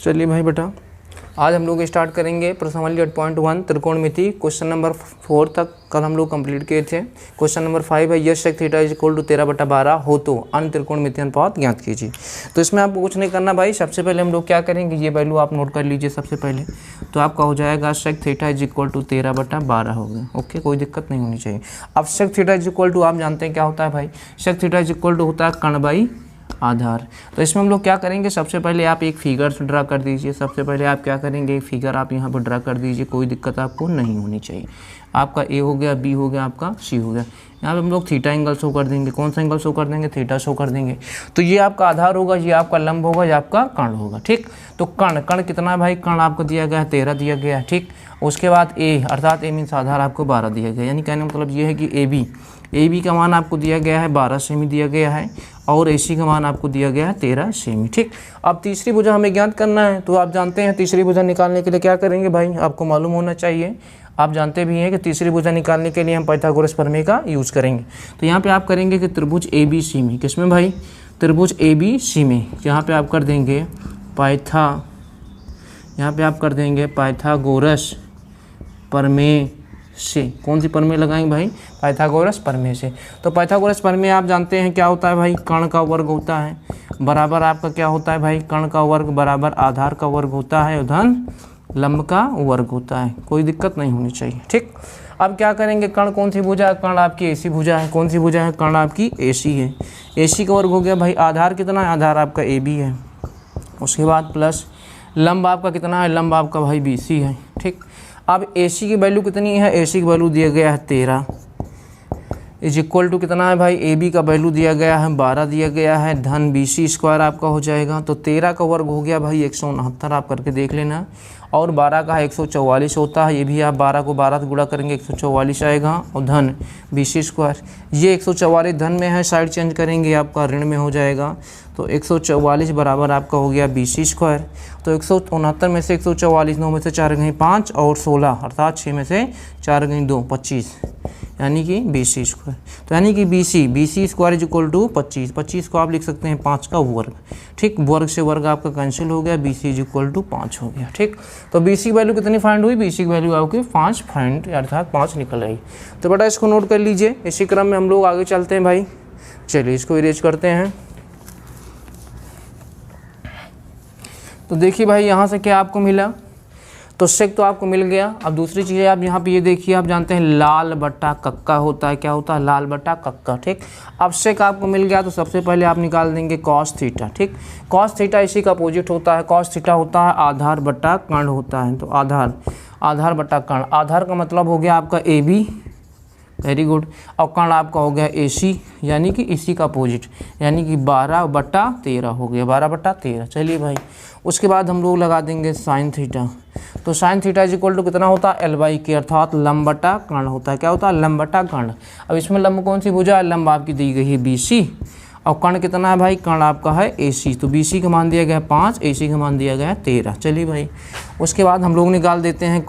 चलिए भाई बेटा, आज हम लोग स्टार्ट करेंगे प्रश्नावली 8.1 त्रिकोणमिति। क्वेश्चन नंबर 4 तक कल हम लोग कंप्लीट किए थे। क्वेश्चन नंबर 5 है यश sec theta is equal to 13/12 हो तो अन्य त्रिकोणमिति अनुपात ज्ञात कीजिए। तो इसमें आपको कुछ नहीं करना भाई, सबसे पहले हम लोग क्या करेंगे, ये वैल्यू आप नोट कर लीजिए सबसे पहले। तो आपका हो जाएगा sec theta is equal to 13/12 हो गया। ओके, कोई दिक्कत नहीं होनी चाहिए। अब sec theta is equal to आप जानते हैं क्या होता है भाई, sec theta is equal to होता है कर्ण बाई आधार। तो इसमें हम लोग क्या करेंगे, सबसे पहले आप एक फिगर ड्रा कर दीजिए। सबसे पहले आप क्या करेंगे, एक फिगर आप यहाँ पर ड्रा कर दीजिए, कोई दिक्कत आपको नहीं होनी चाहिए। आपका ए हो गया, बी हो गया, आपका सी हो गया। यहाँ पे हम लोग थीटा एंगल शो कर देंगे। कौन सा एंगल शो कर देंगे, थीटा शो कर देंगे। तो ये आपका आधार होगा, ये आपका लंब होगा, ये आपका कर्ण होगा। ठीक, तो कर्ण कितना है भाई, कर्ण आपको दिया गया है 13 दिया गया है। ठीक, उसके बाद ए अर्थात ए मीन्स आधार आपको 12 दिया गया है। यानी कहने मतलब ये है कि ए बी का मान आपको दिया गया है 12 सेमी दिया गया है, और ए सी का मान आपको दिया गया है 13 सेमी। ठीक, अब तीसरी भुजा हमें ज्ञात करना है। तो आप जानते हैं तीसरी भुजा निकालने के लिए क्या करेंगे भाई, आपको मालूम होना चाहिए, आप जानते भी हैं कि तीसरी भुजा निकालने के लिए हम पाइथागोरस प्रमेय का यूज़ करेंगे। तो यहाँ पे आप करेंगे कि त्रिभुज ए बी सी में, किसमें भाई, त्रिभुज ए बी सी में, यहाँ पे आप कर देंगे यहाँ पे आप कर देंगे पाइथागोरस प्रमेय से। कौन सी प्रमेय लगाएंगे भाई, पाइथागोरस प्रमेय से। तो पाइथागोरस प्रमेय आप जानते हैं क्या होता है भाई, कर्ण का वर्ग होता है बराबर आपका क्या होता है भाई, कर्ण का वर्ग बराबर आधार का वर्ग होता है, धन लंब का वर्ग होता है। कोई दिक्कत नहीं होनी चाहिए। ठीक, अब क्या करेंगे, कर्ण कौन सी भुजा है, कर्ण आपकी एसी भुजा है। कौन सी भुजा है, कर्ण आपकी एसी है। एसी का वर्ग हो गया भाई, आधार कितना है, आधार आपका ए बी है। उसके बाद प्लस लंब आपका कितना है, लंब आपका भाई बी सी है। ठीक, अब एसी की वैल्यू कितनी है, एसी की वैल्यू दिया गया है 13 इज इक्वल टू कितना है भाई, ए बी का वैल्यू दिया गया है 12 दिया गया है, धन बी सी स्क्वायर आपका हो जाएगा। तो 13 का वर्ग हो गया भाई 169, आप करके देख लेना, और 12 का 144 होता है। ये भी आप 12 को 12 से गुणा करेंगे 144 आएगा, और धन बी सी स्क्वायर। ये 144 धन में है, साइड चेंज करेंगे आपका ऋण में हो जाएगा। तो 144 बराबर आपका हो गया बी सी स्क्वायर। तो 169 में से 144, 9 में से 4 गई 5 और 16 अर्थात 6 में से 4 गई 2, 25 यानी कि बी सी स्क्वायर। तो यानी कि B C square is equal to 25। 25 को आप लिख सकते हैं 5 का वर्ग। ठीक, वर्ग से वर्ग आपका कैंसिल हो गया, B C is equal to 5 हो गया। ठीक, तो बी सी की वैल्यू कितनी फाइंड हुई, बी सी की वैल्यू आपकी 5 फाइंड अर्थात 5 निकल आई। तो बेटा इसको नोट कर लीजिए। इसी क्रम में हम लोग आगे चलते हैं भाई। चलिए इसको इरेज करते हैं। तो देखिए भाई यहाँ से क्या आपको मिला, तो सेक तो आपको मिल गया। अब दूसरी चीज़ है, आप यहाँ पे ये देखिए, आप जानते हैं लाल बट्टा कक्का होता है, क्या होता है, लाल बट्टा कक्का। ठीक, अब सेक आपको मिल गया तो सबसे पहले आप निकाल देंगे कॉस थीटा। ठीक, कॉस थीटा इसी का अपोजिट होता है। कॉस थीटा होता है आधार बट्टा कर्ण होता है। तो आधार बट्टा कर्ण, आधार का मतलब हो गया आपका ए बी, वेरी गुड, और कर्ण आपका हो गया ए सी, यानी कि इसी का अपोजिट, यानी कि 12/13 हो गया, 12/13। चलिए भाई, उसके बाद हम लोग लगा देंगे साइन थीटा। तो sine theta is equal to कितना होता है, एल बाई के अर्थात लंब बटा कर्ण होता है। क्या होता है, लंब बटा कर्ण। अब इसमें लंब कौन सी भुजा है, लंब आपकी दी गई है बी सी, और कर्ण कितना है भाई, कर्ण आपका है ए सी। तो बी सी का मान दिया गया है 5, ए सी का मान दिया गया है 13। चलिए भाई, उसके बाद हम लोग निकाल देते हैं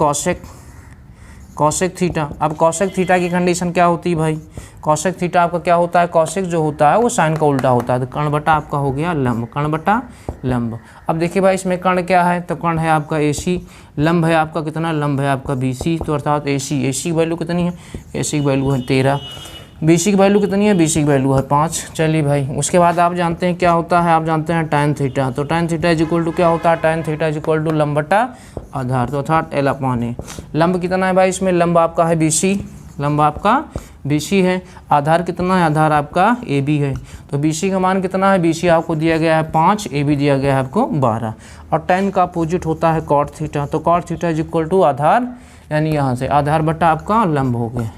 कॉसेक थीटा। अब कॉसेक थीटा की कंडीशन क्या होती है भाई, कॉसेक थीटा आपका क्या होता है, कॉसेक जो होता है वो साइन का उल्टा होता है। तो कर्ण बटा आपका हो गया लंब, कर्ण बटा लंब। अब देखिए भाई इसमें कर्ण क्या है, तो कर्ण है आपका ए सी, लंब है आपका कितना, लंब है आपका बी सी। तो अर्थात ए सी की वैल्यू कितनी है, ए सी की वैल्यू है 13, बी सी की वैल्यू कितनी है, बी सी की वैल्यू है 5। चलिए भाई, उसके बाद आप जानते हैं क्या होता है, आप जानते हैं टैन थीटा। तो tan theta is equal to क्या होता है, tan theta is equal to लंब बटा आधार। तो अर्थात एल अपॉन ए। लंब कितना है भाई, इसमें लंब आपका है बी सी, लंब आपका बी सी है। आधार कितना है, आधार आपका ए बी है। तो बी सी का मान कितना है, बी सी आपको दिया गया है 5, ए बी दिया गया है आपको 12, और टैन का अपोजिट होता है कॉट थीटा। तो cot theta is equal to आधार, यानी यहाँ से आधार बटा आपका लंब हो गया,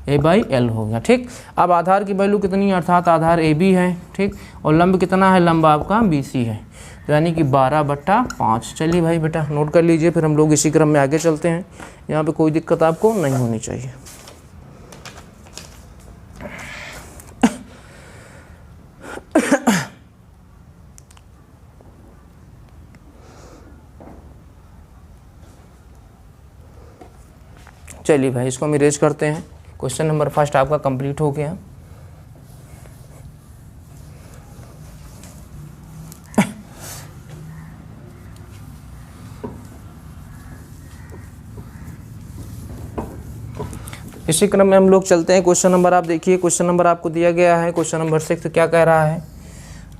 ए बाई एल हो गया। ठीक, अब आधार की वैल्यू कितनी है, अर्थात आधार ए बी है। ठीक, और लंब कितना है, लंब आपका बी सी है, यानी कि 12/5। चलिए भाई बेटा नोट कर लीजिए, फिर हम लोग इसी क्रम में आगे चलते हैं। यहाँ पे कोई दिक्कत आपको नहीं होनी चाहिए। चलिए भाई इसको हम इरेज करते हैं। क्वेश्चन नंबर फर्स्ट आपका कंप्लीट हो गया। इसी क्रम में हम लोग चलते हैं। क्वेश्चन नंबर आप देखिए, क्वेश्चन नंबर आपको दिया गया है क्वेश्चन नंबर 6 क्या कह रहा है।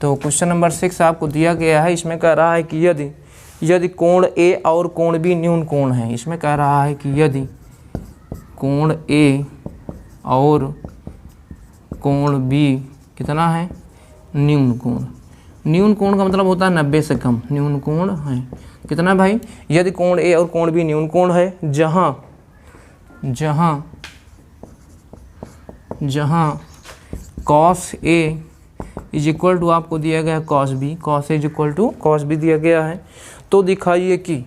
तो क्वेश्चन नंबर 6 आपको दिया गया है, इसमें कह रहा है कि यदि कोण ए और कोण बी न्यून कोण है। इसमें कह रहा है कि यदि कोण ए और कोण बी कितना है, न्यून कोण। न्यून कोण का मतलब होता है 90 से कम। न्यून कोण है कितना भाई, यदि कोण ए और कोण बी न्यून कोण है, जहाँ cos A is equal to आपको दिया गया cos B, cos A is equal to cos B दिया गया है। तो दिखाइए कि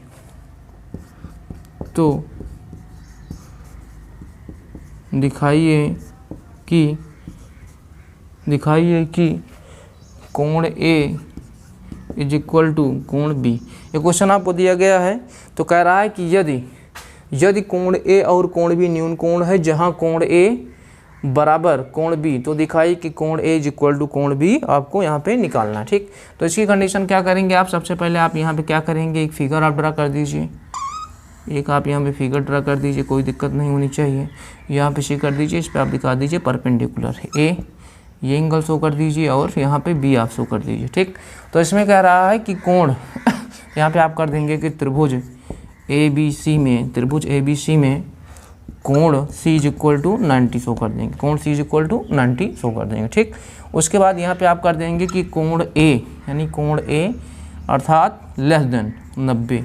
कोण ए इज इक्वल टू कोण बी। ये क्वेश्चन आपको दिया गया है। तो कह रहा है कि यदि कोण ए और कोण बी न्यून कोण है, जहां कोण ए बराबर कोण बी, तो दिखाइए कि कोण ए इज इक्वल टू कोण बी आपको यहाँ पे निकालना है। ठीक, तो इसकी कंडीशन क्या करेंगे आप, सबसे पहले आप यहाँ पे क्या करेंगे, एक फिगर आप ड्रा कर दीजिए। एक आप यहाँ पे फिगर ड्रा कर दीजिए, कोई दिक्कत नहीं होनी चाहिए। यहाँ पे सी कर दीजिए, इस पर आप दिखा दीजिए परपेंडिकुलर ए, ये एंगल शो कर दीजिए और यहाँ पे बी आप शो कर दीजिए। ठीक, तो इसमें कह रहा है कि कोण यहाँ पे आप कर देंगे कि त्रिभुज ए बी सी में कोण सी इज इक्वल टू 90 शो कर देंगे। कोण सी इज इक्वल टू 90 शो कर देंगे। ठीक, उसके बाद यहाँ पे आप कर देंगे कि कोण ए, यानी कोण ए अर्थात लेस देन 90,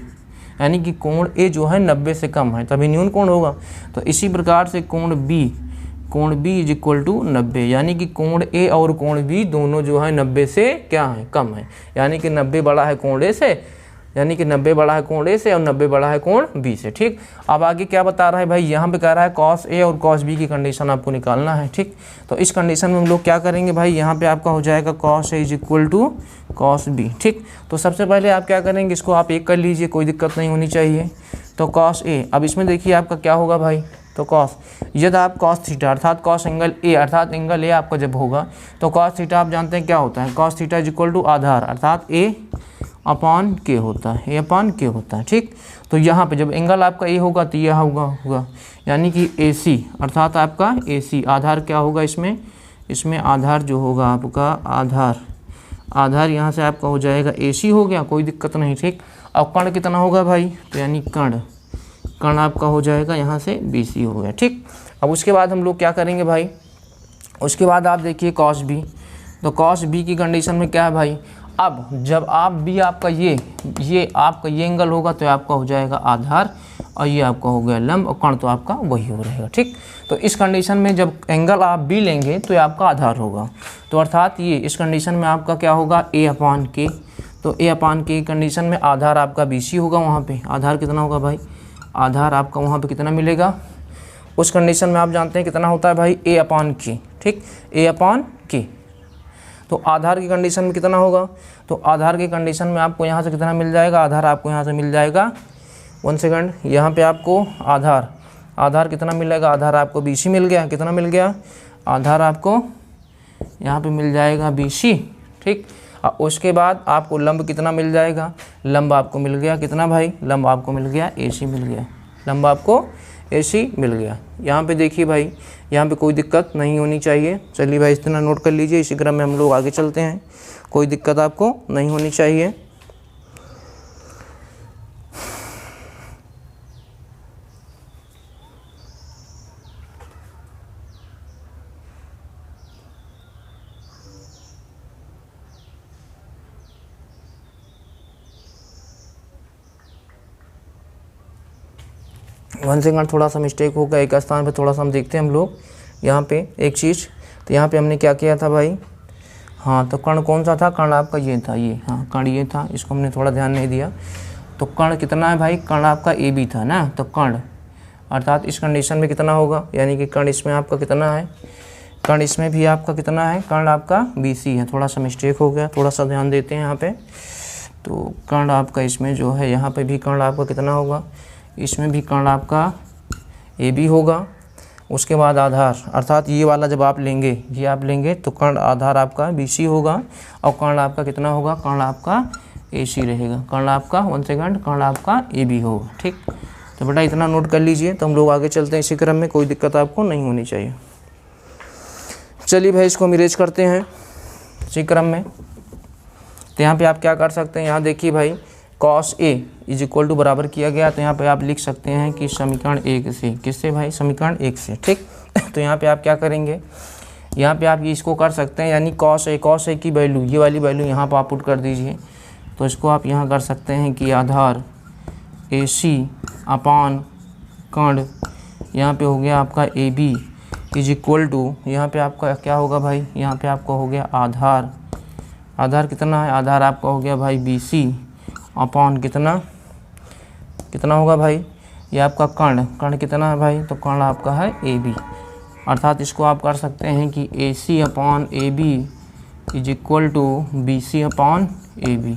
यानी कि कोण ए जो है 90 से कम है, तभी न्यून कोण होगा। तो इसी प्रकार से कोण बी इज इक्वल टू 90, यानी कि कोण ए और कोण बी दोनों जो है 90 से क्या है, कम है। यानी कि 90 बड़ा है कोण ए से, यानी कि 90 बड़ा है कोण ए से और 90 बड़ा है कोण बी से। ठीक, अब आगे क्या बता रहा है भाई, यहाँ पे कह रहा है कॉस ए और कॉस बी की कंडीशन आपको निकालना है। ठीक, तो इस कंडीशन में हम लोग क्या करेंगे भाई, यहाँ पे आपका हो जाएगा cos A is equal to cos B. ठीक, तो सबसे पहले आप क्या करेंगे, इसको आप एक कर लीजिए, कोई दिक्कत नहीं होनी चाहिए। तो कॉस ए, अब इसमें देखिए आपका क्या होगा भाई, तो कॉस, यदि आप कॉस थीटा अर्थात कॉस एंगल ए अर्थात एंगल ए आपका जब होगा, तो कॉस थीटा आप जानते हैं क्या होता है, cos theta is equal to आधार अर्थात ए अपॉन के होता है, ए अपॉन के होता है। ठीक, तो यहाँ पे जब एंगल आपका ए होगा तो यह होगा यानी कि ए सी अर्थात आपका ए सी, आधार क्या होगा इसमें आधार जो होगा आपका आधार यहाँ से आपका हो जाएगा ए सी हो गया, कोई दिक्कत नहीं। ठीक, अब कर्ण कितना होगा भाई, तो यानी कर्ण आपका हो जाएगा यहाँ से बी सी हो गया। ठीक, अब उसके बाद हम लोग क्या करेंगे भाई, उसके बाद आप देखिए कॉस बी, तो कॉस बी की कंडीशन में क्या है भाई, अब जब आप बी आपका ये आपका ये एंगल होगा तो आपका हो जाएगा आधार और ये आपका हो गया लंब और कर्ण तो आपका वही हो रहेगा। ठीक, तो इस कंडीशन में जब एंगल आप बी लेंगे तो ये आपका आधार होगा, तो अर्थात ये इस कंडीशन में आपका क्या होगा ए अपान के, तो ए अपान के कंडीशन में आधार आपका बी सी होगा। वहाँ पे आधार कितना होगा भाई, आधार आपका वहाँ पे कितना मिलेगा, उस कंडीशन में आप जानते हैं कितना होता है भाई ए अपान के। ठीक, ए अपान के, तो आधार की कंडीशन में कितना होगा, तो आधार की कंडीशन में आपको यहाँ से कितना मिल जाएगा, आधार आपको यहाँ से मिल जाएगा, 1 सेकंड, यहाँ पे आपको आधार कितना मिलेगा, आधार आपको बी सी मिल गया, कितना मिल गया, आधार आपको यहाँ पे मिल जाएगा बी सी। ठीक, उसके बाद आपको लंब कितना मिल जाएगा, लंब आपको मिल गया कितना भाई, लंब आपको मिल गया ए सी मिल गया, लंब आपको ए सी मिल गया। यहाँ पे देखिए भाई, यहाँ पे कोई दिक्कत नहीं होनी चाहिए। चलिए भाई इतना नोट कर लीजिए, इसी क्रम में हम लोग आगे चलते हैं, कोई दिक्कत आपको नहीं होनी चाहिए। वन सेकंड, थोड़ा सा मिस्टेक होगा, एक स्थान पे थोड़ा सा हम देखते हैं हम लोग यहाँ पे एक चीज़। तो यहाँ पे हमने क्या किया था भाई, हाँ तो कर्ण कौन सा था, कर्ण आपका ये था, ये हाँ कर्ण ये था, इसको हमने थोड़ा ध्यान नहीं दिया। तो कर्ण कितना है भाई, कर्ण आपका ए बी था ना, तो कर्ण अर्थात इस कंडीशन में कितना होगा, यानी कि कर्ण इसमें आपका कितना है, कर्ण इसमें भी आपका कितना है, कर्ण आपका बी सी है, थोड़ा सा मिस्टेक हो गया, थोड़ा सा ध्यान देते हैं यहाँ पे। तो कर्ण आपका इसमें जो है, यहाँ पे भी कर्ण आपका कितना होगा, इसमें भी कर्ण आपका ए बी होगा। उसके बाद आधार अर्थात ये वाला जब आप लेंगे, ये आप लेंगे तो कर्ण आधार आपका बी सी होगा और कर्ण आपका कितना होगा, कर्ण आपका ए सी रहेगा, कर्ण आपका 1 सेकंड, कर्ण आपका ए बी होगा। ठीक, तो बेटा इतना नोट कर लीजिए, तो हम लोग आगे चलते हैं इसी क्रम में, कोई दिक्कत आपको नहीं होनी चाहिए। चलिए भाई इसको हम इरेज करते हैं इसी क्रम में। तो यहाँ पे आप क्या कर सकते हैं, यहाँ देखिए भाई cos A is equal to बराबर किया गया, तो यहाँ पे आप लिख सकते हैं कि समीकरण 1 से, किससे भाई, समीकरण 1 से, ठीक। तो यहाँ पे आप क्या करेंगे, यहाँ पे आप ये इसको कर सकते हैं, यानी cos A की वैल्यू, ये वाली वैल्यू यहाँ पर आप पुट कर दीजिए। तो इसको आप यहाँ कर सकते हैं कि आधार AC अपान कर्ण, यहाँ पे हो गया आपका AB इज इक्वल टू, यहाँ पे आपका क्या होगा भाई, यहाँ पे आपका हो गया आधार कितना है, आधार आपका हो गया भाई BC अपॉन कितना होगा भाई, ये आपका कर्ण कितना है भाई, तो कर्ण आपका है AB, अर्थात इसको आप कर सकते हैं कि AC upon AB is equal to BC upon AB।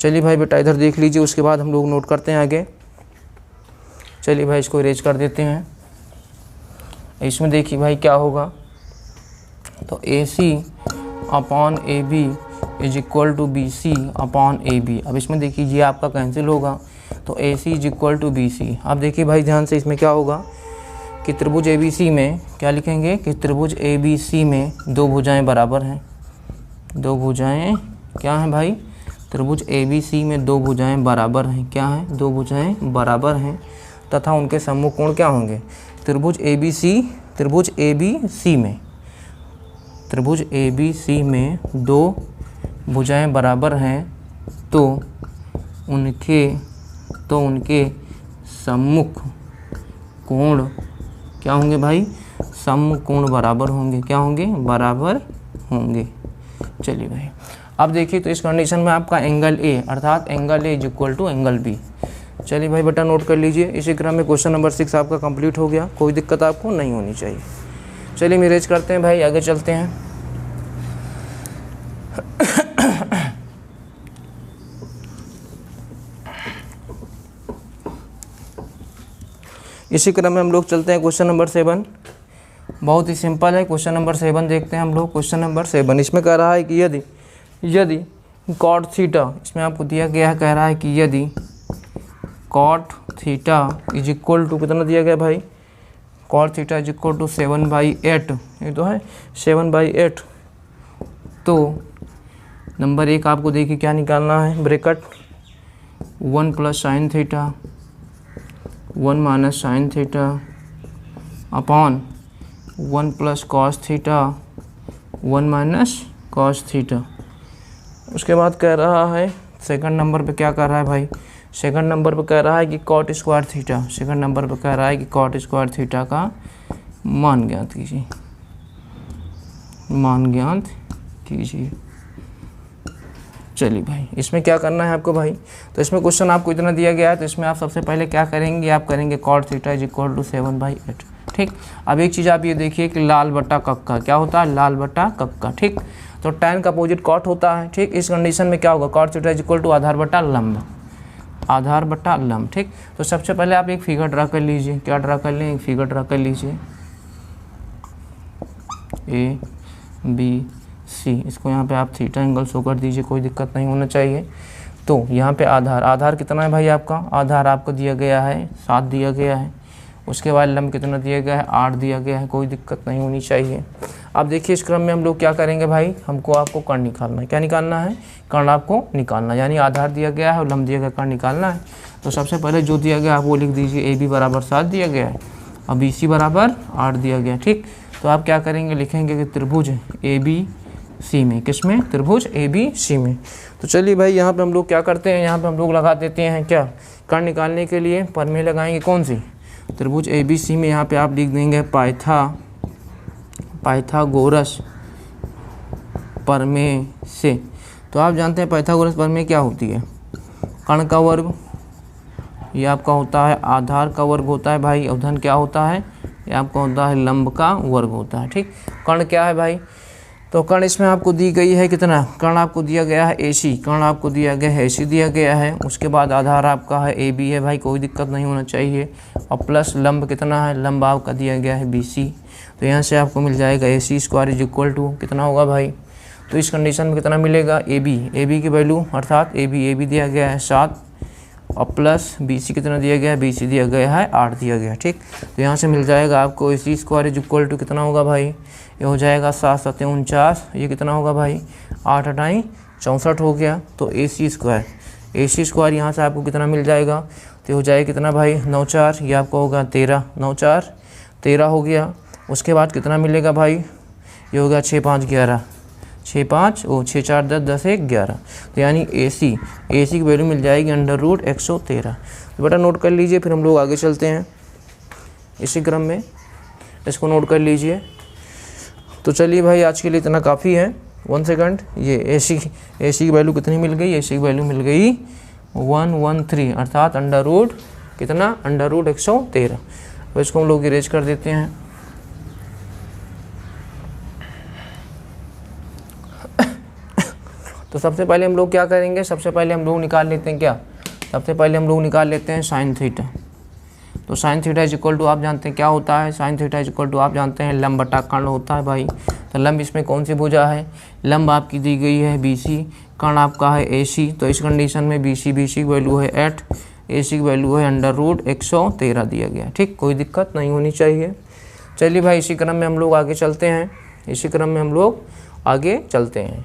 चलिए भाई बेटा इधर देख लीजिए, उसके बाद हम लोग नोट करते हैं आगे। चलिए भाई इसको इरेज कर देते हैं। इसमें देखिए भाई क्या होगा, तो AC upon AB is equal to BC upon AB। अब इसमें देखिए ये आपका कैंसिल होगा, तो AC is equal to BC। अब देखिए भाई ध्यान से, इसमें क्या होगा कि त्रिभुज ABC में क्या लिखेंगे कि त्रिभुज ABC में दो भुजाएं बराबर हैं, दो भुजाएं क्या हैं भाई, त्रिभुज ABC में दो भुजाएं बराबर हैं, क्या हैं, दो भुजाएं बराबर हैं, तथा उनके सम्मुख कोण क्या होंगे, त्रिभुज ABC में दो भुजाएं बराबर हैं, तो उनके सम्मुख कोण क्या होंगे भाई, सम्मुख कोण बराबर होंगे, क्या होंगे, बराबर होंगे। चलिए भाई अब देखिए, तो इस कंडीशन में आपका एंगल A अर्थात angle A is equal to angle B। चलिए भाई बेटा नोट कर लीजिए। इसी क्रम में क्वेश्चन नंबर 6 आपका कंप्लीट हो गया, कोई दिक्कत आपको नहीं होनी चाहिए। चलिए मैरेज करते हैं भाई, आगे चलते हैं। इसी क्रम में हम लोग चलते हैं क्वेश्चन नंबर 7। बहुत ही सिंपल है क्वेश्चन नंबर 7, देखते हैं हम लोग क्वेश्चन नंबर 7। इसमें कह रहा है कि यदि कॉट थीटा, इसमें आपको दिया गया है, कह रहा है कि यदि cot theta is equal to कितना दिया गया भाई, cot theta is equal to 7/8, ये तो है 7/8। तो नंबर 1 आपको देखिए क्या निकालना है, bracket 1 + sin theta 1 - sin theta upon 1 + cos theta 1 - cos theta. उसके बाद कह रहा है सेकंड नंबर पे क्या कर रहा है भाई, सेकंड नंबर पे कह रहा है कि cot square theta, second number पे कह रहा है कि cot स्क्वायर थीटा का मान ज्ञात कीजिए, मान ज्ञात कीजिए। चलिए भाई इसमें क्या करना है आपको भाई, तो इसमें क्वेश्चन आपको इतना दिया गया है, तो इसमें आप सबसे पहले क्या करेंगे, आप करेंगे cot theta is equal to 7/8। ठीक, अब एक चीज़ आप ये देखिए कि लाल बटा कक्का क्या होता है, लाल बटा कक्का। ठीक, तो tan का अपोजिट cot होता है। ठीक, इस कंडीशन में क्या होगा, cot theta is equal to आधार बटा लंब, आधार बटा लंब। ठीक, तो सबसे पहले आप एक फिगर ड्रा कर लीजिए, क्या ड्रा कर लें, एक फिगर ड्रा कर लीजिए ABC, इसको यहाँ पे आप थीटा एंगल शो कर दीजिए, कोई दिक्कत नहीं होना चाहिए। तो यहाँ पे आधार कितना है भाई, आपका आधार आपको दिया गया है 7 दिया गया है, उसके बाद लंब कितना दिया गया है 8 दिया गया है, कोई दिक्कत नहीं होनी चाहिए। अब देखिए इस क्रम में हम लोग क्या करेंगे भाई, आपको कर्ण निकालना है, क्या निकालना है, कर्ण आपको निकालना, यानी आधार दिया गया है और लंब दिया गया, कर्ण निकालना है। तो सबसे पहले जो दिया गया आप वो लिख दीजिए, AB बराबर 7 दिया गया है और BC बराबर 8 दिया गया। ठीक, तो आप क्या करेंगे, लिखेंगे कि त्रिभुज ABC में, किसमें, त्रिभुज ABC में। तो चलिए भाई यहाँ पे हम लोग क्या करते हैं, यहाँ पे हम लोग लगा देते हैं क्या, कर्ण निकालने के लिए प्रमेय लगाएंगे कौन सी, त्रिभुज ABC में यहाँ पे आप लिख देंगे पाइथागोरस प्रमेय से। तो आप जानते हैं पाइथागोरस प्रमेय क्या होती है, कर्ण का वर्ग, ये आपका होता है आधार का वर्ग होता है भाई, और धन क्या होता है, ये आपका होता है लंब का वर्ग होता है। ठीक, कर्ण क्या है भाई, तो कर्ण इसमें आपको दी गई है कितना, कर्ण आपको दिया गया है AC, कर्ण आपको दिया गया है AC दिया गया है, उसके बाद आधार आपका है AB है भाई, कोई दिक्कत नहीं होना चाहिए, और प्लस लंब कितना है, लंब आपका दिया गया है BC। तो यहाँ से आपको मिल जाएगा AC square is equal to कितना होगा भाई, तो इस कंडीशन में कितना मिलेगा, AB की वैल्यू अर्थात AB दिया गया है 7 और प्लस BC कितना दिया गया है, BC दिया गया है 8 दिया गया है, ठीक। तो यहाँ से मिल जाएगा आपको AC square is equal to कितना होगा भाई, ये हो जाएगा 7 7 49, ये कितना होगा भाई 8 8 64 हो गया। तो AC स्क्वायर यहाँ से आपको कितना मिल जाएगा, तो हो जाएगा कितना भाई 9 4, ये आपको होगा 13, 9 4 13 हो गया। उसके बाद कितना मिलेगा भाई, ये होगा 6 5 11, 6 5 ओ 6 4 10 10 1 11। तो यानी AC की वैल्यू मिल जाएगी √113। तो बेटा नोट कर लीजिए, फिर हम लोग आगे चलते हैं इसी क्रम में, इसको नोट कर लीजिए। तो चलिए भाई आज के लिए इतना काफ़ी है। 1 सेकंड, ये AC की वैल्यू कितनी मिल गई, AC की वैल्यू मिल गई 113, अर्थात कितना √113। तो इसको हम लोग इरेज कर देते हैं। तो सबसे पहले हम लोग क्या करेंगे, सबसे पहले हम लोग निकाल लेते हैं क्या, सबसे पहले हम लोग निकाल लेते हैं साइन थीटा। तो sine theta is equal to आप जानते हैं क्या होता है, sine theta is equal to आप जानते हैं लंब बटा कर्ण होता है भाई। तो लंब इसमें कौन सी भुजा है, लंब आपकी दी गई है BC, कर्ण आपका है AC। तो इस कंडीशन में BC की वैल्यू है 8, AC की वैल्यू है √113 दिया गया, ठीक। कोई दिक्कत नहीं होनी चाहिए। चलिए भाई इसी क्रम में हम लोग आगे चलते हैं, इसी क्रम में हम लोग आगे चलते हैं।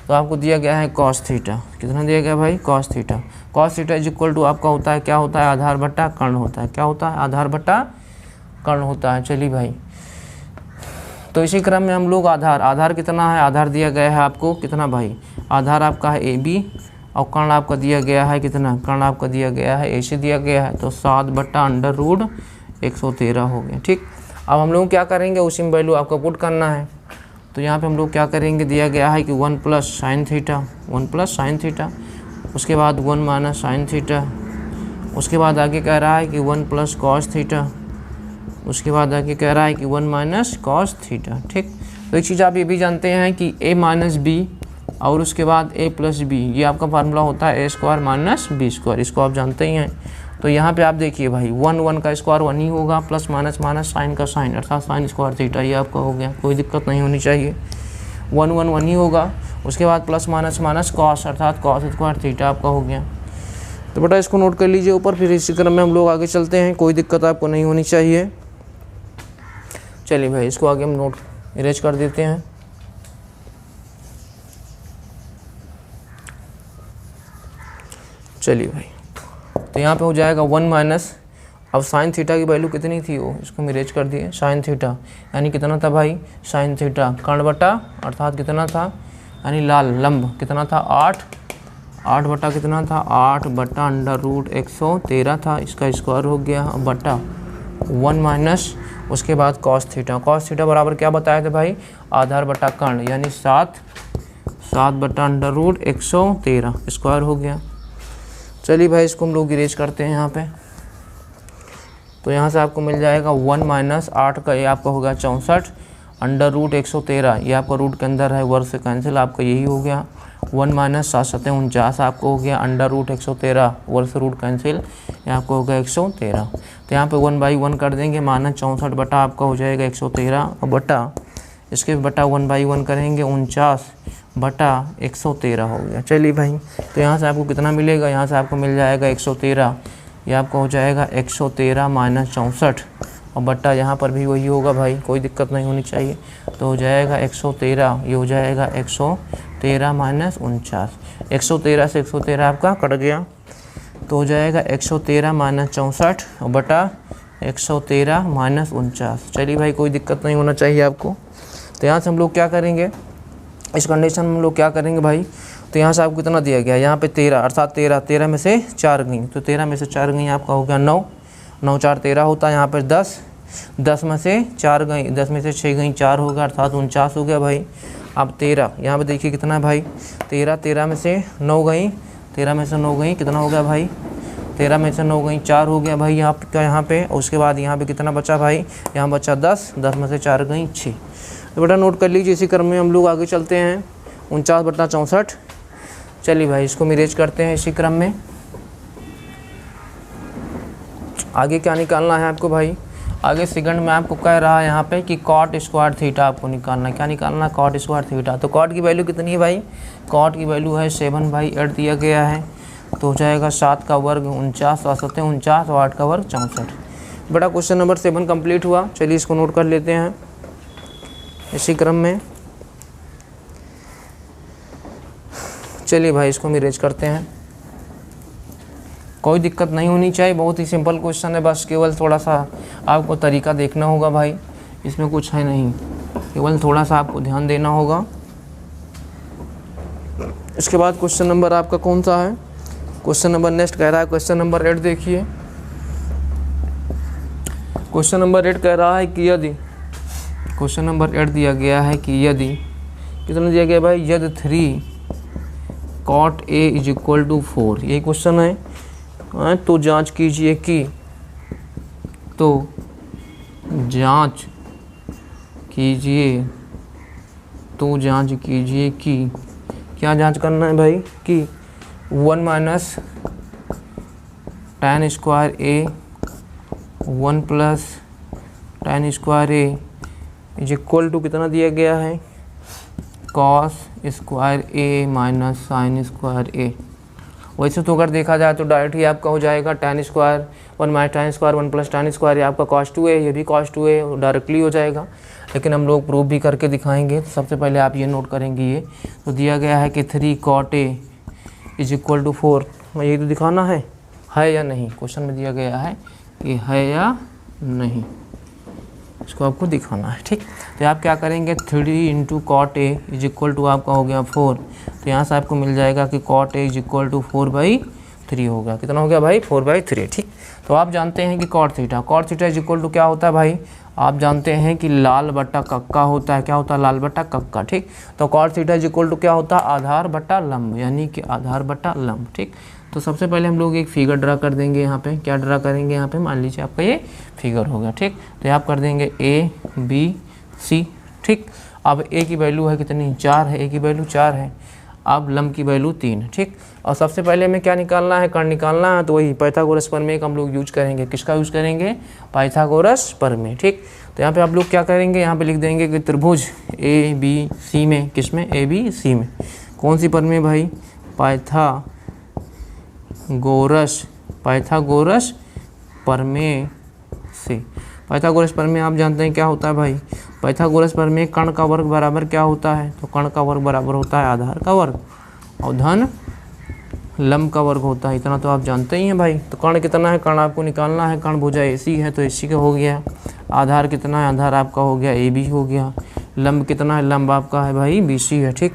तो आपको दिया गया है cos थीटा, कितना दिया गया भाई cos theta. cos theta is equal to आपका होता है क्या होता है, आधार बटा कर्ण होता है, क्या होता है, आधार बटा कर्ण होता है। चलिए भाई तो इसी क्रम में हम लोग आधार कितना है, आधार दिया गया है आपको कितना भाई, आधार आपका है AB और कर्ण आपका दिया गया है कितना, कर्ण आपका दिया गया है AC दिया गया है। तो 7 बटा √113 हो गया, ठीक। अब हम लोग क्या करेंगे, उसी में वैल्यू आपको पुट करना है। तो यहाँ पे हम लोग क्या करेंगे, दिया गया है कि 1 + sin थीटा, 1 + sin थीटा, उसके बाद 1 - sin थीटा, उसके बाद आगे कह रहा है कि 1 + cos थीटा, उसके बाद आगे कह रहा है कि 1 - cos थीटा, ठीक। तो एक चीज़ आप ये भी जानते हैं कि A - B और उसके बाद A + B, ये आपका फार्मूला होता है A² - B², इसको आप जानते ही हैं। तो यहाँ पे आप देखिए भाई 1 का स्क्वायर 1 ही होगा, प्लस माइनस साइन का साइन, अर्थात साइन स्क्वायर थीटा, ये आपका हो गया, कोई दिक्कत नहीं होनी चाहिए। 1 1 1 ही होगा, उसके बाद प्लस माइनस कॉस, अर्थात कॉस स्क्वायर थीटा आपका हो गया। तो बेटा इसको नोट कर लीजिए ऊपर, फिर इसी क्रम में हम लोग आगे चलते हैं, कोई दिक्कत आपको नहीं होनी चाहिए। चलिए भाई इसको आगे हम नोट इरेज कर देते हैं। चलिए भाई तो यहाँ पे हो जाएगा 1 - अब साइन थीटा की वैल्यू कितनी थी, वो इसको हम इरेज कर दिए, साइन थीटा यानी कितना था भाई, साइन थीटा कर्ण बटा अर्थात कितना था, यानी लाल लंब कितना था 8 बटा कितना था 8 बटा √113 था, इसका स्क्वायर हो गया बटा 1 - उसके बाद कॉस थीटा बराबर क्या बताए थे भाई, आधार बटा कर्ण, यानी 7 बटा √113 स्क्वायर हो गया। चलिए भाई इसको हम लोग इरेज करते हैं यहाँ पे। तो यहाँ से आपको मिल जाएगा 1 - 8 का ये आपका होगा 64, √113 ये आपका रूट के अंदर है, वर्ग से कैंसिल, आपका यही हो गया। 1 - 7 7 49 आपको हो गया, √113 वर्ग से रूट कैंसिल, ये आपको होगा 113। तो यहाँ पे 1/1 कर देंगे, -64 बटा आपका हो जाएगा 113 और बटा इसके बटा 1/1 करेंगे 49 बटा 113 हो गया। चलिए भाई तो यहाँ से आपको कितना मिलेगा, यहाँ से आपको मिल जाएगा 113, ये आपको हो जाएगा 113 - 64 और बट्टा यहाँ पर भी वही होगा भाई, कोई दिक्कत नहीं होनी चाहिए। तो हो जाएगा 113, ये हो जाएगा 113 - 49, 113 से 113 आपका कट गया, तो हो जाएगा 113 - 64 और बटा 113 - 49। चलिए भाई कोई दिक्कत नहीं होना चाहिए आपको। तो यहाँ से हम लोग क्या करेंगे, इस कंडीशन में हम लोग क्या करेंगे भाई, तो यहाँ से आपको कितना दिया गया, यहाँ पे 13 अर्थात 13 में से 4 गई, तो 13 में से 4 गई आपका हो गया 9, 9 4 13 होता है, यहाँ पर 10 में से 4 गई, 10 में से 6 गई 4 हो गया, अर्थात 49 हो गया भाई। अब 13 यहाँ पे देखिए कितना है भाई, 13 में से 9 गई, 13 में से 9 गई कितना हो गया भाई, 13 में से 9 गई 4 हो गया भाई यहाँ पे। उसके बाद यहाँ पे कितना बचा भाई, यहाँ बचा 10 में से 4 गई 6। तो बेटा नोट कर लीजिए, इसी क्रम में हम लोग आगे चलते हैं। 49 बटा 64, चलिए भाई इसको मिरेज करते हैं इसी क्रम में। आगे क्या निकालना है आपको भाई, आगे सेकंड में आपको कह रहा है यहाँ पे कि कॉट स्क्वायर थीटा आपको निकालना है। क्या निकालना है, कॉट स्क्वायर थीटा। तो कॉट की वैल्यू कितनी है भाई, कॉट की वैल्यू है 7/8 दिया गया है। तो हो जाएगा 7 का वर्ग 49 और 7 49 और 8 का वर्ग 64। बड़ा क्वेश्चन नंबर 7 कंप्लीट हुआ। चलिए इसको नोट कर लेते हैं इसी क्रम में। चलिए भाई इसको हम इरेज करते हैं, कोई दिक्कत नहीं होनी चाहिए। बहुत ही सिंपल क्वेश्चन है, बस केवल थोड़ा सा आपको तरीका देखना होगा भाई, इसमें कुछ है नहीं, केवल थोड़ा सा आपको ध्यान देना होगा। इसके बाद क्वेश्चन नंबर आपका कौन सा है? क्वेश्चन नंबर नेक्स्ट कह रहा है क्वेश्चन नंबर 8 देखिए। क्वेश्चन नंबर 8 कह रहा है कि यदि, क्वेश्चन नंबर 8 दिया गया है कि यदि कितना दिया गया भाई, यदि 3 cot A is equal to 4, ये क्वेश्चन है। तो जांच कीजिए कि, तो जांच कीजिए, तो जांच कीजिए कि, क्या जांच करना है भाई कि 1 minus tan square A 1 plus tan square A is equal to कितना दिया गया है, cos square A minus sine square A। वैसे तो अगर देखा जाए तो डायरेक्ट ही आपका हो जाएगा tan square 1 minus tan square 1 plus tan square, ये आपका cos 2 है, ये भी cos 2 है, डायरेक्टली हो जाएगा। लेकिन हम लोग प्रूफ भी करके दिखाएंगे। तो सबसे पहले आप ये नोट करेंगे, ये तो दिया गया है कि 3 cot A is equal to 4, यही तो दिखाना है या नहीं। क्वेश्चन में दिया गया है कि है या नहीं, इसको आपको दिखाना है, ठीक। तो आप क्या करेंगे, 3 into cot A is equal to आपका हो गया 4। तो यहाँ से आपको मिल जाएगा कि cot A is equal to 4/3 होगा। कितना हो गया भाई, 4/3, ठीक। तो आप जानते हैं कि cot theta is equal to क्या होता है भाई, आप जानते हैं कि लाल बट्टा कक्का होता है। क्या होता है, लाल बट्टा कक्का, ठीक। तो cot theta is equal to क्या होता है, आधार बट्टा लंब, यानी कि आधार बट्टा लंब, ठीक। तो सबसे पहले हम लोग एक फिगर ड्रा कर देंगे यहाँ पे। क्या ड्रा करेंगे यहाँ पे, मान लीजिए आपका ये फिगर हो गया, ठीक। तो आप कर देंगे ABC, ठीक। अब A की वैल्यू है कितनी, 4 है, A की वैल्यू 4 है। अब लंब की वैल्यू 3 है, ठीक। और सबसे पहले हमें क्या निकालना है, कर्ण निकालना है। तो वही पाइथागोरस प्रमेय का हम लोग यूज करेंगे। किसका यूज करेंगे, पाइथागोरस प्रमेय, ठीक। तो यहाँ पे आप लोग क्या करेंगे, यहाँ पे लिख देंगे कि त्रिभुज ABC में, किसमें, ABC में कौन सी प्रमेय भाई, पाइथागोरस प्रमेय से। पाइथागोरस प्रमेय आप जानते हैं क्या होता है भाई, पाइथागोरस प्रमेय कर्ण का वर्ग बराबर क्या होता है, तो कर्ण का वर्ग बराबर होता है आधार का वर्ग और धन लंब का वर्ग होता है। इतना तो आप जानते ही हैं भाई। तो कर्ण कितना है, कर्ण आपको निकालना है। कर्ण भुजा AC है तो AC का हो गया। आधार कितना है, आधार आपका हो गया AB हो गया। लंब कितना है, लंब आपका है भाई BC है, ठीक।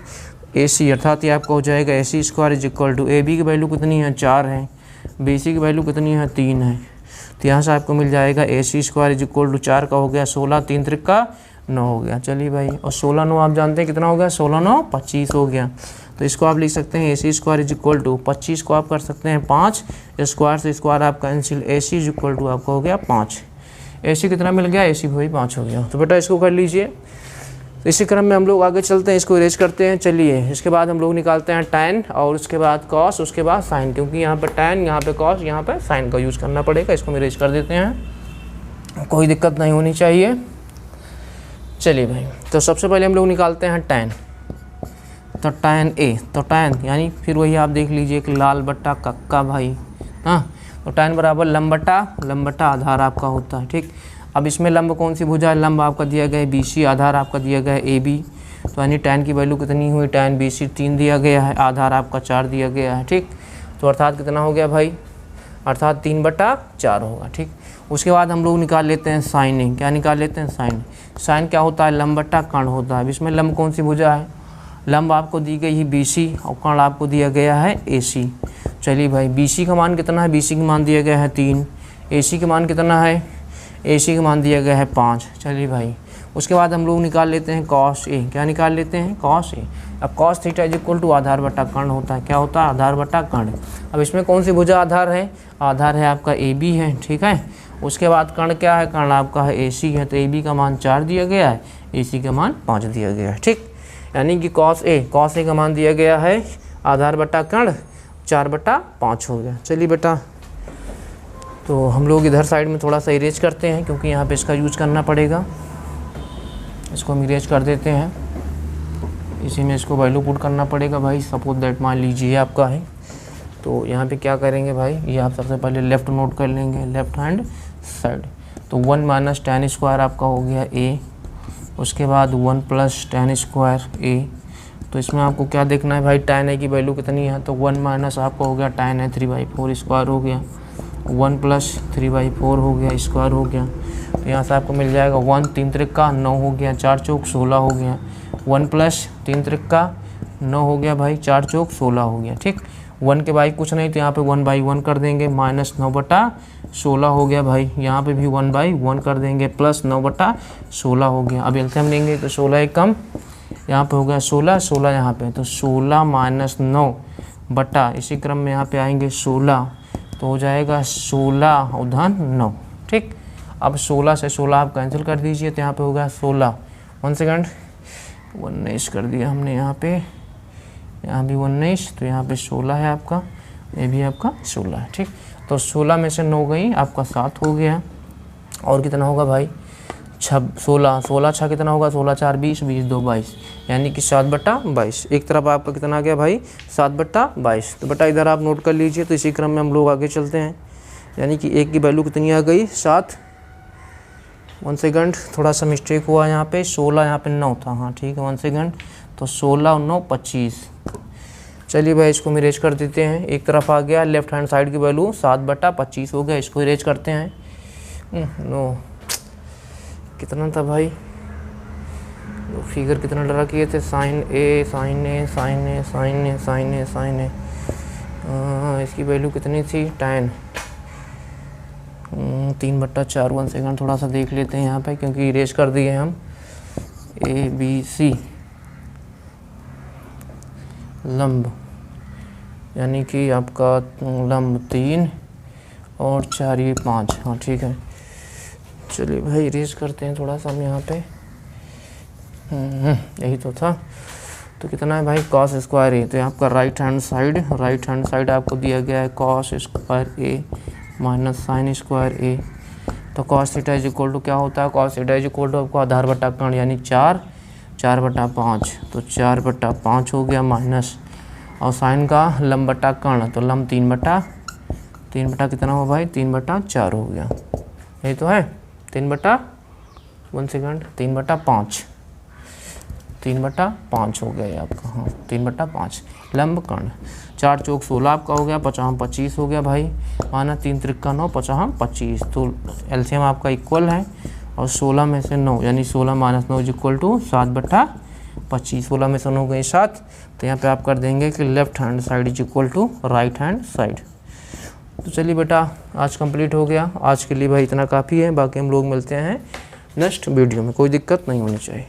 AC अर्थात ये आपका हो जाएगा AC square is equal to, AB की वैल्यू कितनी है, 4 है, BC की वैल्यू कितनी है, 3 है। तो यहाँ से आपको मिल जाएगा AC square is equal to 4 का हो गया 16, 3 त्रिका 9 हो गया। चलिए भाई, और 16 9 आप जानते हैं कितना हो गया, 16 9 25 हो गया। तो इसको आप लिख सकते हैं AC square is equal to 25 को आप कर सकते हैं 5, स्क्वायर से स्क्वायर आप cancel, AC is equal to आपका हो गया 5। AC कितना मिल गया, AC भाई 5 हो गया। तो बेटा इसको कर लीजिए। तो इसी क्रम में हम लोग आगे चलते हैं, इसको इरेज करते हैं। चलिए इसके बाद हम लोग निकालते हैं tan और उसके बाद cos, उसके बाद sin, क्योंकि यहाँ पे tan, यहाँ पे cos, यहाँ पे sin का यूज़ करना पड़ेगा। इसको हम इरेज कर देते हैं, कोई दिक्कत नहीं होनी चाहिए। चलिए भाई, तो सबसे पहले हम लोग निकालते हैं tan। तो tan A, तो tan यानी फिर वही आप देख लीजिए कि लाल बट्टा कक्का भाई, हाँ। तो tan बराबर लंब बट्टा आधार आपका होता है, ठीक। अब इसमें लंब कौन सी भुजा है, लंब आपका दिया गया है BC, आधार आपका दिया गया है AB। तो यानी tan की वैल्यू कितनी हुई, tan BC 3 दिया गया है, आधार आपका 4 दिया गया है, ठीक। तो अर्थात कितना हो गया भाई, अर्थात 3/4 होगा, ठीक। उसके बाद हम लोग निकाल लेते हैं साइन। क्या निकाल लेते हैं, साइन क्या होता है, लंब बट्टा कर्ण होता है। अब इसमें लंब कौन सी भुजा है, लंब आपको दी गई है BC और कर्ण आपको दिया गया है AC। चलिए भाई, BC का मान कितना है, BC का मान दिया गया है 3, AC का मान कितना है, AC का मान दिया गया है 5। चलिए भाई, उसके बाद हम लोग निकाल लेते हैं cos A। क्या निकाल लेते हैं, cos A। अब cos theta is equal to आधार बट्टा कर्ण होता है। क्या होता है, आधार बट्टा कर्ण। अब इसमें कौन सी भुजा आधार है, आधार है आपका AB है, ठीक है। उसके बाद कर्ण क्या है, कर्ण आपका है AC है। तो AB का मान 4 दिया गया है, AC का मान 5 दिया गया है, ठीक। यानी कि cos A का मान दिया गया है आधार बट्टा कर्ण 4/5 हो गया। चलिए बेटा, तो हम लोग इधर साइड में थोड़ा सा इरेज करते हैं, क्योंकि यहाँ पे इसका यूज करना पड़ेगा। इसको हम इरेज कर देते हैं, इसी में इसको वैल्यू पुट करना पड़ेगा भाई। सपोज दैट मान लीजिए आपका है, तो यहाँ पे क्या करेंगे भाई, ये आप सबसे पहले लेफ़्ट नोट कर लेंगे, लेफ़्ट हैंड साइड। तो 1 माइनस tan स्क्वायर आपका हो गया a, उसके बाद 1 प्लस tan स्क्वायर a। तो इसमें आपको क्या देखना है भाई, tan a की वैल्यू कितनी है, तो 1 माइनस आपका हो गया tan a 3/4 स्क्वायर हो गया, 1 प्लस 3/4 हो गया स्क्वायर हो गया। तो यहाँ से आपको मिल जाएगा 1 3 त्रिका 9 हो गया, 4 चौक 16 हो गया, 1 प्लस 3 त्रिका 9 हो गया भाई, 4 चौक 16 हो गया। ठीक, 1 के भाई कुछ नहीं तो यहाँ पे 1/1 कर देंगे, -9/16 हो गया भाई, यहाँ पे भी 1/1 कर देंगे, प्लस 9/16 हो गया। अब एलसीएम लेंगे तो 16 एक कम, यहाँ पे हो गया 16, 16 यहाँ पे, तो 16 माइनस 9 बटा, इसी क्रम में यहाँ पे आएंगे 16, तो हो जाएगा 16 उधन 9। ठीक, अब 16 से 16 आप कैंसिल कर दीजिए, तो यहाँ पे हो गया 16, 1 सेकंड 19 कर दिया हमने यहाँ पे, यहाँ भी 19, तो यहाँ पे 16 है आपका, ये भी आपका 16 है। ठीक, तो 16 में से 9 गई, आपका 7 हो गया। और कितना होगा भाई, 16, 16 छः कितना होगा, 16 4 20, 20 2 22, यानी कि 7/22। एक तरफ आपका कितना आ गया भाई, 7/22। तो बेटा इधर आप नोट कर लीजिए। तो इसी क्रम में हम लोग आगे चलते हैं, यानी कि एक की वैल्यू कितनी आ गई, 7। 1 सेकंड, थोड़ा सा मिस्टेक हुआ यहाँ पे, 16 यहाँ पे 9 था, हाँ ठीक है, 1 सेकंड। तो 16 और 9 25। चलिए भाई इसको हम इरेज कर देते हैं। एक तरफ आ गया, लेफ्ट हैंड साइड की वैल्यू 7/25 हो गया, इसको इरेज करते हैं। नो, कितना था भाई, फिगर कितना ड्रा किए थे, sin a sin a sin a sin a sin a sin a, इसकी वैल्यू कितनी थी, tan 3/4। 1 सेकंड थोड़ा सा देख लेते हैं यहाँ पे, क्योंकि इरेज कर दिए हम। ए बी सी लंब, यानी कि आपका लंब 3 और 4 ये 5, हाँ ठीक है। चलिए भाई इरेज करते हैं थोड़ा सा हम यहाँ पे, यही तो था। तो कितना है भाई, cos स्क्वायर ए, तो आपका राइट हैंड साइड आपको दिया गया है cos square A minus sine square A. तो cos theta is equal to क्या होता है, cos theta is equal to आपको आधार बटा कर्ण यानी 4/5, तो 4/5 हो गया माइनस, और साइन का लंब बटा कर्ण, तो लंब 3 बटा कितना हो भाई, 3/4 हो गया, यही तो है 1 सेकंड 3/5 हो गया ये आपका, हाँ 3/5 लंब कर्ण। 4 चौक 16 आपका हो गया, 5 25 हो गया भाई, माना 3 त्रिका 9, 5 25। तो एलसीएम आपका इक्वल है, और 16 में से 9 यानी 16 माइनस 9 इज इक्वल टू 7/25। 16 में से 9 गए 7, तो यहाँ पे आप कर देंगे कि left hand side is equal to right hand side. तो चलिए बेटा आज कंप्लीट हो गया, आज के लिए भाई इतना काफ़ी है। बाकी हम लोग मिलते हैं नेक्स्ट वीडियो में, कोई दिक्कत नहीं होनी चाहिए।